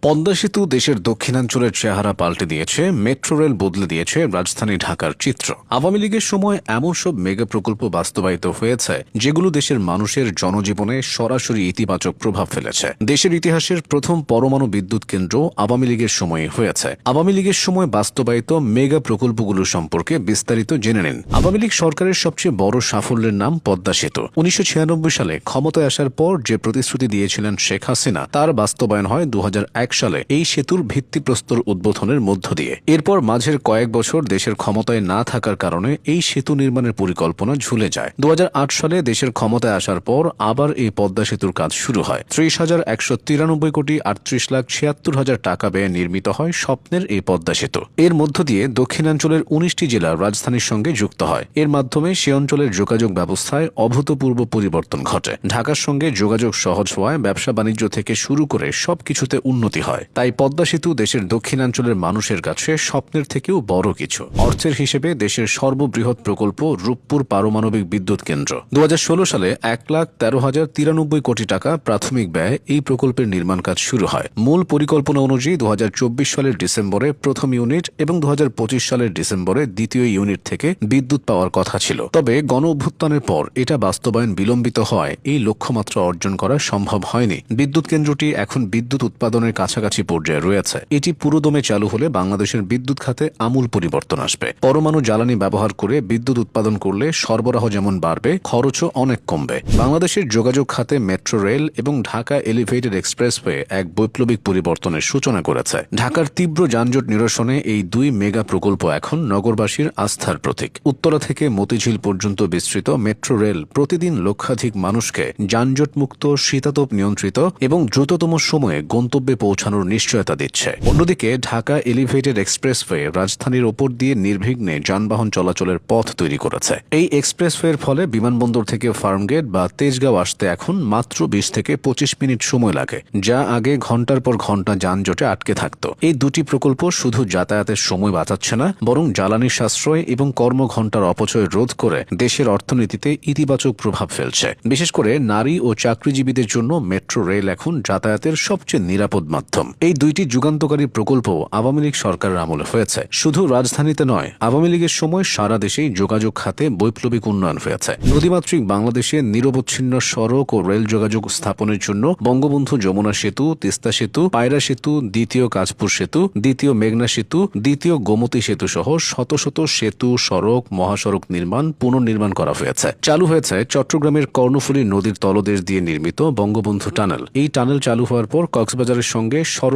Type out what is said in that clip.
পদ্মা সেতু দেশের দক্ষিণাঞ্চলের চেহারা পাল্টে দিয়েছে, মেট্রো রেল বদলে দিয়েছে রাজধানী ঢাকার চিত্র। আওয়ামী লীগের সময় এমন সব মেগা প্রকল্প বাস্তবায়িত হয়েছে যেগুলো দেশের মানুষের জনজীবনে সরাসরি ইতিবাচক প্রভাব ফেলেছে। দেশের ইতিহাসের প্রথম পরমাণু বিদ্যুৎ কেন্দ্র আওয়ামী লীগের সময়ে হয়েছে। আওয়ামী লীগের সময় বাস্তবায়িত মেগা প্রকল্পগুলো সম্পর্কে বিস্তারিত জেনে নিন। আওয়ামী লীগ সরকারের সবচেয়ে বড় সাফল্যের নাম পদ্মা সেতু। ১৯৯৬ সালে ক্ষমতায় আসার পর যে প্রতিশ্রুতি দিয়েছিলেন শেখ হাসিনা, তার বাস্তবায়ন হয় ২০০১ সালে এই সেতুর ভিত্তিপ্রস্তর উদ্বোধনের মধ্য দিয়ে। এরপর মাঝের কয়েক বছর দেশের ক্ষমতায় না থাকার কারণে এই সেতু নির্মাণের পরিকল্পনা ঝুলে যায়। ২০০৮ সালে দেশের ক্ষমতায় আসার পর আবার এই পদ্মা সেতুর কাজ শুরু হয়। ৩০,১৯৩ কোটি ৩৮,৭৬,০০০ টাকা ব্যয়ে নির্মিত হয় স্বপ্নের এই পদ্মা সেতু। এর মধ্য দিয়ে দক্ষিণাঞ্চলের ১৯টি জেলা রাজধানীর সঙ্গে যুক্ত হয়। এর মাধ্যমে সে অঞ্চলের যোগাযোগ ব্যবস্থায় অভূতপূর্ব পরিবর্তন ঘটে। ঢাকার সঙ্গে যোগাযোগ সহজ হওয়ায় ব্যবসা বাণিজ্য থেকে শুরু করে সবকিছুতে উন্নতি হয়। তাই পদ্মা সেতু দেশের দক্ষিণাঞ্চলের মানুষের কাছে স্বপ্নের থেকেও বড় কিছু। অর্থের হিসেবে দেশের সর্ববৃহৎ প্রকল্প রূপপুর পারমাণবিক বিদ্যুৎ কেন্দ্র। ২০১৬ সালে ১,১৩,০৯৩ কোটি টাকা প্রাথমিক ব্যয়ে এই প্রকল্পের নির্মাণ কাজ শুরু হয়। মূল পরিকল্পনা অনুযায়ী ২০২৪ সালের ডিসেম্বরে প্রথম ইউনিট এবং ২০২৫ সালের ডিসেম্বরে দ্বিতীয় ইউনিট থেকে বিদ্যুৎ পাওয়ার কথা ছিল। তবে গণ অভ্যুত্থানের পর এটা বাস্তবায়ন বিলম্বিত হয় এই লক্ষ্যমাত্রা অর্জন করা সম্ভব হয়নি। বিদ্যুৎ কেন্দ্রটি এখন বিদ্যুৎ উৎপাদনের কাছাকাছি পর্যায়ে রয়েছে। এটি পুরোদমে চালু হলে বাংলাদেশের বিদ্যুৎ খাতে আমূল পরিবর্তন আসবে। পরমাণু জ্বালানি ব্যবহার করে বিদ্যুৎ উৎপাদন করলে সরবরাহ যেমন বাড়বে, খরচও অনেক কমবে। বাংলাদেশের যোগাযোগ খাতে মেট্রো রেল এবং ঢাকা এলিভেটেড এক্সপ্রেসওয়ে এক বৈপ্লবিক পরিবর্তনের সূচনা করেছে। ঢাকার তীব্র যানজট নিরসনে এই দুই মেগা প্রকল্প এখন নগরবাসীর আস্থার প্রতীক। উত্তরা থেকে মতিঝিল পর্যন্ত বিস্তৃত মেট্রো রেল প্রতিদিন লক্ষাধিক মানুষকে যানজটমুক্ত, শীতাতপ নিয়ন্ত্রিত এবং দ্রুততম সময়ে গন্তব্যে পৌঁছানোর নিশ্চয়তা দিচ্ছে। অন্যদিকে ঢাকা এলিভেটেড এক্সপ্রেসওয়ে রাজধানীর ওপর দিয়ে নির্বিঘ্নে যানবাহন চলাচলের পথ তৈরি করেছে। এই এক্সপ্রেসওয়ের ফলে বিমানবন্দর থেকে ফার্মগেট বা তেজগাঁও আসতে এখন মাত্র ২০ থেকে ২৫ মিনিট সময় লাগে, যা আগে ঘন্টার পর ঘন্টা যানজটে আটকে থাকত। এই দুটি প্রকল্প শুধু যাতায়াতের সময় বাঁচাচ্ছে না, বরং জ্বালানি সাশ্রয় এবং কর্মঘণ্টার অপচয় রোধ করে দেশের অর্থনীতিতে ইতিবাচক প্রভাব ফেলছে। বিশেষ করে নারী ও চাকরিজীবীদের জন্য মেট্রো রেল এখন যাতায়াতের সবচেয়ে নিরাপদ মাধ্যম। এই দুইটি যুগান্তকারী প্রকল্প আওয়ামী লীগ সরকারের আমলে হয়েছে। শুধু রাজধানীতে নয়, আওয়ামী লীগের সময় সারা দেশেই যোগাযোগ খাতে বৈপ্লবিক উন্নয়ন হয়েছে। নদীমাতৃক বাংলাদেশে নিরবচ্ছিন্ন সড়ক ও রেল যোগাযোগ স্থাপনের জন্য বঙ্গবন্ধু যমুনা সেতু, তিস্তা সেতু, পায়রা সেতু, দ্বিতীয় কাঁচপুর সেতু, দ্বিতীয় মেঘনা সেতু, দ্বিতীয় গোমতী সেতু সহ শত শত সেতু, সড়ক, মহাসড়ক নির্মাণ, পুনর্নির্মাণ করা হয়েছে। চালু হয়েছে চট্টগ্রামের কর্ণফুলী নদীর তলদেশ দিয়ে নির্মিত বঙ্গবন্ধু টানেল। এই টানেল চালু হওয়ার পর কক্সবাজারের সঙ্গে সড়ক